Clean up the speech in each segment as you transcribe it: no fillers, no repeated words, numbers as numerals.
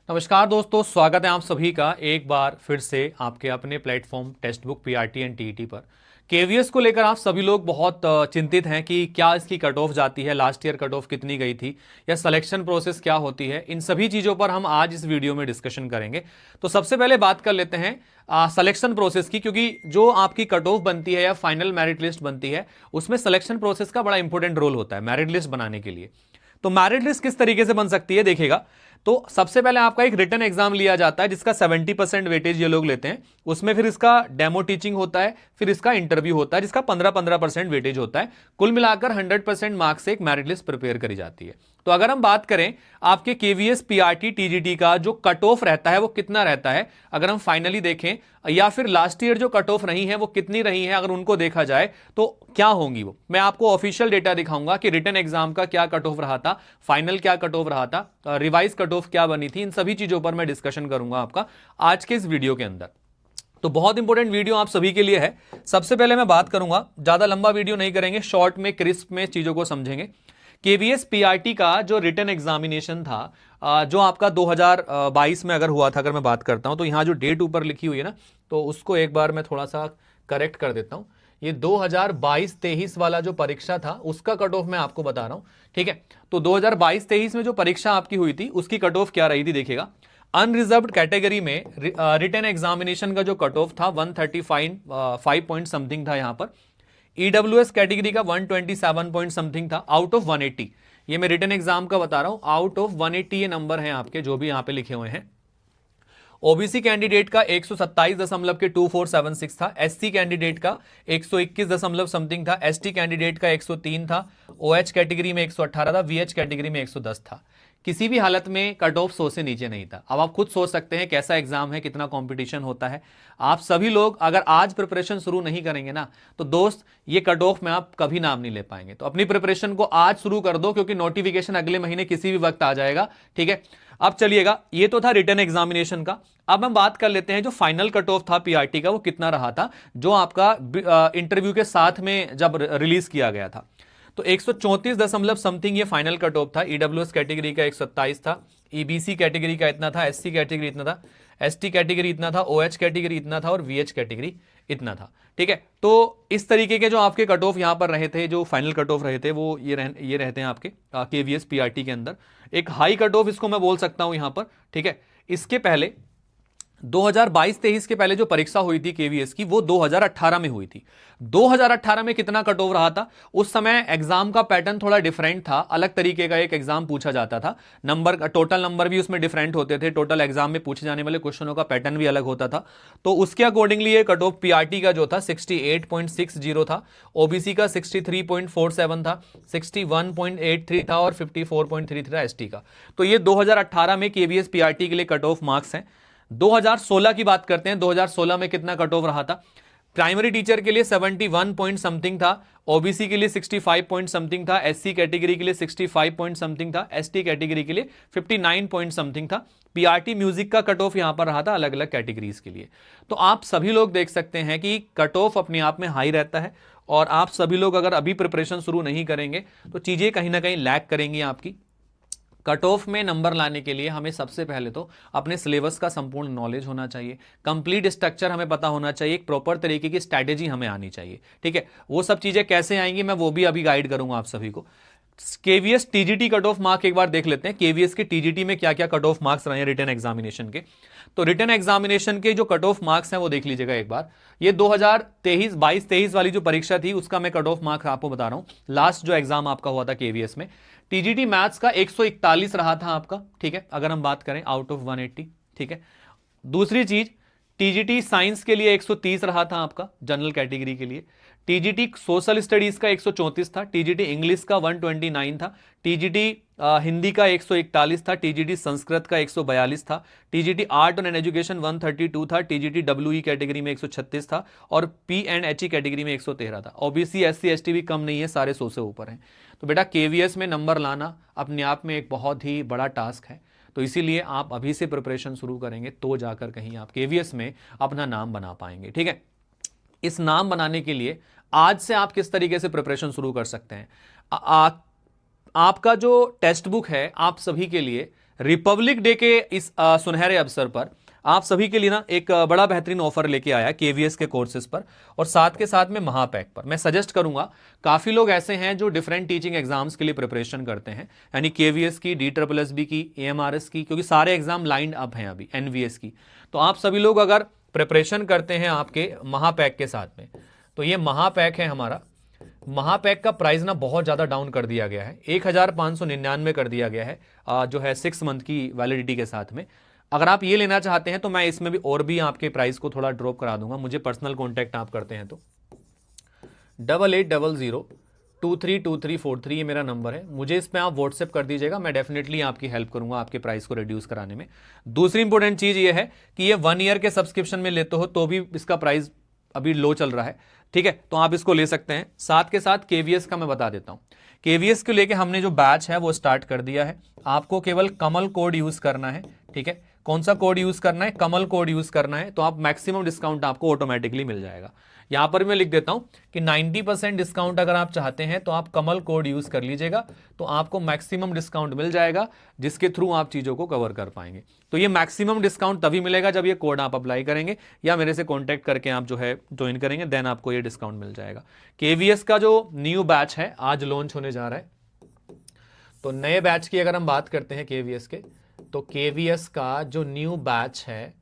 नमस्कार दोस्तों, स्वागत है आप सभी का एक बार फिर से आपके अपने platform text book PRT and TET पर। केवीएस को लेकर आप सभी लोग बहुत चिंतित हैं कि क्या इसकी कट ऑफ जाती है, लास्ट ईयर कट ऑफ कितनी गई थी, या सिलेक्शन प्रोसेस क्या होती है। इन सभी चीज़ों पर हम आज इस वीडियो में डिस्कशन करेंगे। तो सबसे पहले बात कर लेते हैं सिलेक्शन प्रोसेस की, क्योंकि जो आपकी कट ऑफ बनती है या फाइनल मेरिट लिस्ट बनती है उसमें सिलेक्शन प्रोसेस का बड़ा इंपॉर्टेंट रोल होता है मेरिट लिस्ट बनाने के लिए। तो मेरिट लिस्ट किस तरीके से बन सकती है देखिएगा। तो सबसे पहले आपका एक रिटन एग्जाम लिया जाता है जिसका 70% वेटेज ये लोग लेते हैं। उसमें फिर इसका डेमो टीचिंग होता है, फिर इसका इंटरव्यू होता है जिसका 15-15% वेटेज होता है। कुल मिलाकर 100% मार्क्स से एक मेरिट लिस्ट प्रिपेयर करी जाती है। तो अगर हम बात करें आपके केवीएस पीआरटी टीजीटी का जो कट ऑफ रहता है वो कितना रहता है, अगर हम फाइनली देखें, या फिर लास्ट ईयर जो कट ऑफ रही है वो कितनी रही है, अगर उनको देखा जाए तो क्या होंगी वो मैं आपको ऑफिशियल डेटा दिखाऊंगा कि रिटन एग्जाम का क्या कट ऑफ रहा था, फाइनल क्या कट ऑफ रहा था, रिवाइज कट ऑफ क्या बनी थी। इन सभी चीजों पर मैं डिस्कशन करूंगा आपका आज के इस वीडियो के अंदर। तो बहुत इंपॉर्टेंट वीडियो आप सभी के लिए है। सबसे पहले मैं बात करूंगा, ज्यादा लंबा वीडियो नहीं करेंगे, शॉर्ट में क्रिस्प में चीजों को समझेंगे। केवीएस पीआरटी का जो रिटन एग्जामिनेशन था जो आपका 2022 में अगर हुआ था, अगर मैं बात करता हूं तो यहां जो डेट ऊपर लिखी हुई है ना, तो उसको एक बार मैं थोड़ा सा करेक्ट कर देता हूं। ये 2022-23 वाला जो परीक्षा था उसका कट ऑफ मैं आपको बता रहा हूं, ठीक है। तो 2022-23 में जो परीक्षा आपकी हुई थी उसकी कट ऑफ क्या रही थी देखिएगा। अनरिजर्व्ड कैटेगरी में रिटन एग्जामिनेशन का जो कट ऑफ था 135 पॉइंट समथिंग था। यहां पर ईडब्ल्यूएस कैटेगरी का 127 पॉइंट समथिंग था आउट ऑफ 180। ये मैं रिटन एग्जाम का बता रहा हूं, आउट ऑफ 180 ये नंबर है आपके जो भी यहां पे लिखे हुए हैं। ओबीसी कैंडिडेट का 127.2476 था, एससी कैंडिडेट का 121 दशमलव समथिंग था, एसटी कैंडिडेट का 103 था, ओएच कैटेगरी में 118 था, वीएच कैटेगरी में 110 था। किसी भी हालत में कट ऑफ 100 से नीचे नहीं था। अब आप खुद सोच सकते हैं कैसा एग्जाम है, कितना कंपटीशन होता है। आप सभी लोग अगर आज प्रिपरेशन शुरू नहीं करेंगे ना तो दोस्त ये कट ऑफ में आप कभी नाम नहीं ले पाएंगे। तो अपनी प्रिपरेशन को आज शुरू कर दो, क्योंकि नोटिफिकेशन अगले महीने किसी भी वक्त आ जाएगा, ठीक है। अब चलिएगा, ये तो था रिटन एग्जामिनेशन का। अब हम बात कर लेते हैं जो फाइनल कट ऑफ था पीआरटी का वो कितना रहा था, जो आपका इंटरव्यू के साथ में जब रिलीज किया गया था। तो 134 दशमलव समथिंग ये फाइनल कट ऑफ था। ईडब्ल्यूएस कैटेगरी का 127 था, ईबीसी कैटेगरी का इतना था, एससी कैटेगरी इतना था, एसटी कैटेगरी इतना था, ओएच कैटेगरी इतना था और वीएच कैटेगरी इतना था, ठीक है। तो इस तरीके के जो आपके कट ऑफ यहां पर रहे थे, जो फाइनल कट ऑफ रहे थे वो ये रहते हैं आपके केवीएस पीआरटी के अंदर। एक हाई कट ऑफ इसको मैं बोल सकता हूं यहां पर, ठीक है। इसके पहले 2022-23 के पहले जो परीक्षा हुई थी केवीएस की वो 2018 में हुई थी। 2018 में कितना कट ऑफ रहा था, उस समय एग्जाम का पैटर्न थोड़ा डिफरेंट था, अलग तरीके का एक एग्जाम पूछा जाता था। नंबर टोटल नंबर भी उसमें डिफरेंट होते थे, टोटल एग्जाम में पूछे जाने वाले क्वेश्चनों का पैटर्न भी अलग होता था। तो उसके अकॉर्डिंगली ये कट ऑफ पीआरटी का जो था 68.60 था, ओबीसी का 63.47 था, 61.83 था और 54.33 था एसटी का। तो ये 2018 में केवीएस पीआरटी के लिए कट ऑफ मार्क्स हैं। 2016 की बात करते हैं, 2016 में कितना कट ऑफ रहा था। प्राइमरी टीचर के लिए 71 पॉइंट समथिंग था, ओबीसी के लिए 65 पॉइंट समथिंग था, एससी कैटेगरी के लिए 65 पॉइंट समथिंग था, एसटी कैटेगरी के लिए 59 पॉइंट समथिंग था। पीआरटी म्यूजिक का कट ऑफ यहां पर रहा था अलग अलग कैटेगरीज के लिए। तो आप सभी लोग देख सकते हैं कि कट ऑफ अपने आप में हाई रहता है, और आप सभी लोग अगर अभी प्रिपरेशन शुरू नहीं करेंगे तो चीजें कहीं ना कहीं लैग करेंगी आपकी। कट ऑफ में नंबर लाने के लिए हमें सबसे पहले तो अपने सिलेबस का संपूर्ण नॉलेज होना चाहिए, कंप्लीट स्ट्रक्चर हमें पता होना चाहिए, एक प्रॉपर तरीके की स्ट्रैटेजी हमें आनी चाहिए, ठीक है। वो सब चीजें कैसे आएंगी मैं वो भी अभी गाइड करूंगा आप सभी को। KVS TGT cut off mark एक बार देख लेते हैं, केवीएस के टीजीटी में क्या क्या कट ऑफ मार्क्स रहे हैं रिटन एग्जामिनेशन के। तो रिटन एग्जामिनेशन के जो कट ऑफ मार्क्स हैं वो देख लीजिएगा एक बार। ये 2022-23 वाली जो परीक्षा थी उसका मैं कट ऑफ मार्क्स आपको बता रहा हूं। लास्ट जो एग्जाम आपका हुआ था केवीएस में, टीजीटी मैथ्स का 141 रहा था आपका, ठीक है, अगर हम बात करें आउट ऑफ 180, ठीक है। दूसरी चीज, टीजीटी साइंस के लिए 130 रहा था आपका जनरल कैटेगरी के लिए, टीजीटी सोशल स्टडीज का 134 था, टीजीटी इंग्लिश का 129 था, टीजीटी हिंदी का 141 था, टीजीटी संस्कृत का 142 था, टीजीटी आर्ट एंड एजुकेशन 132 था, टीजीटी डब्ल्यूई कैटेगरी में 136 था और पीएनएचई कैटेगरी में 113 था। ओबीसी एससी एसटी भी कम नहीं है, सारे 100 से ऊपर हैं। तो बेटा केवीएस में नंबर लाना अपने आप में एक बहुत ही बड़ा टास्क है। तो इसीलिए आप अभी से प्रिपरेशन शुरू करेंगे तो जाकर कहीं आप केवीएस में अपना नाम बना पाएंगे, ठीक है। इस नाम बनाने के लिए आज से आप किस तरीके से प्रिपरेशन शुरू कर सकते हैं। आपका जो टेक्स्ट बुक है आप सभी के लिए रिपब्लिक डे के इस सुनहरे अवसर पर आप सभी के लिए ना एक बड़ा बेहतरीन ऑफर लेके आया केवीएस के कोर्सेज पर और साथ के साथ में महापैक पर। मैं सजेस्ट करूंगा, काफी लोग ऐसे हैं जो डिफरेंट टीचिंग एग्जाम्स के लिए प्रिपरेशन करते हैं, यानी केवीएस की, DSSB की, AMRS की, क्योंकि सारे एग्जाम लाइंड अप हैं अभी, NVS की। तो आप सभी लोग अगर प्रिपरेशन करते हैं आपके महापैक के साथ में, तो ये महापैक है हमारा। महापैक का प्राइस ना बहुत ज़्यादा डाउन कर दिया गया है, 1599 कर दिया गया है जो है 6 मंथ की वैलिडिटी के साथ में। अगर आप ये लेना चाहते हैं तो मैं इसमें भी और भी आपके प्राइस को थोड़ा ड्रॉप करा दूंगा। मुझे पर्सनल कॉन्टैक्ट आप करते हैं तो 8800232343 ये मेरा नंबर है, मुझे इस पर आप व्हाट्सएप कर दीजिएगा, मैं डेफिनेटली आपकी हेल्प करूंगा आपके प्राइस को रिड्यूस कराने में। दूसरी इंपॉर्टेंट चीज़ ये है कि ये 1 ईयर के सब्सक्रिप्शन में लेते हो तो भी इसका प्राइस अभी लो चल रहा है, ठीक है, तो आप इसको ले सकते हैं। साथ के साथ केवीएस का मैं बता देता हूं, केवीएस को लेके हमने जो बैच है वो स्टार्ट कर दिया है। आपको केवल कमल कोड यूज करना है, ठीक है। कौन सा कोड यूज करना है? कमल कोड यूज करना है, तो आप मैक्सिमम डिस्काउंट आपको ऑटोमेटिकली मिल जाएगा। यहां पर मैं लिख देता हूं कि 90% डिस्काउंट अगर आप चाहते हैं तो आप कमल कोड यूज कर लीजिएगा, तो आपको मैक्सिमम डिस्काउंट मिल जाएगा, जिसके थ्रू आप चीजों को कवर कर पाएंगे। तो ये मैक्सिमम डिस्काउंट तभी मिलेगा जब ये कोड आप अप्लाई करेंगे या मेरे से कॉन्टैक्ट करके आप जो है ज्वाइन करेंगे, देन आपको ये डिस्काउंट मिल जाएगा। केवीएस का जो न्यू बैच है आज लॉन्च होने जा रहा है। तो नए बैच की अगर हम बात करते हैं केवीएस के, तो केवीएस का जो न्यू बैच है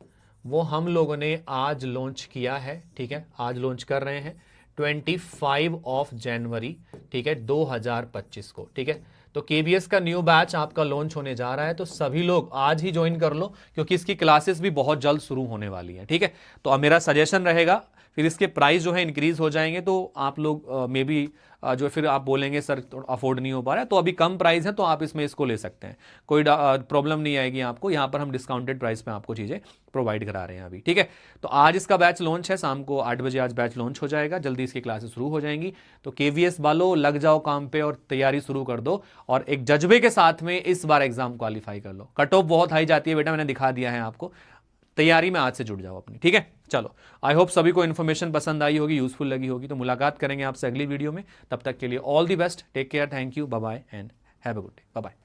वो हम लोगों ने आज लॉन्च किया है, ठीक है, आज लॉन्च कर रहे हैं 25 जनवरी, ठीक है, 2025 को, ठीक है। तो केवीएस का न्यू बैच आपका लॉन्च होने जा रहा है, तो सभी लोग आज ही ज्वाइन कर लो, क्योंकि इसकी क्लासेस भी बहुत जल्द शुरू होने वाली हैं, ठीक है। तो अब मेरा सजेशन रहेगा, फिर इसके प्राइस जो है इंक्रीज हो जाएंगे, तो आप लोग मे बी जो फिर आप बोलेंगे सर अफोर्ड नहीं हो पा रहा है, तो अभी कम प्राइस है तो आप इसमें इसको ले सकते हैं, कोई प्रॉब्लम नहीं आएगी आपको। यहाँ पर हम डिस्काउंटेड प्राइस पे आपको चीज़ें प्रोवाइड करा रहे हैं अभी, ठीक है। तो आज इसका बैच लॉन्च है, शाम को 8 बजे आज बैच लॉन्च हो जाएगा, जल्दी इसकी क्लासेस शुरू हो जाएंगी। तो केवीएस वालों लग जाओ काम पे और तैयारी शुरू कर दो, और एक जज्बे के साथ में इस बार एग्जाम क्वालिफाई कर लो। कट ऑफ बहुत हाई जाती है बेटा, मैंने दिखा दिया है आपको, तैयारी में आज से जुड़ जाओ अपनी, ठीक है। चलो, आई होप सभी को इन्फॉर्मेशन पसंद आई होगी, यूजफुल लगी होगी। तो मुलाकात करेंगे आपसे अगली वीडियो में, तब तक के लिए all the best, take care, thank you, bye bye and have a good day, bye bye.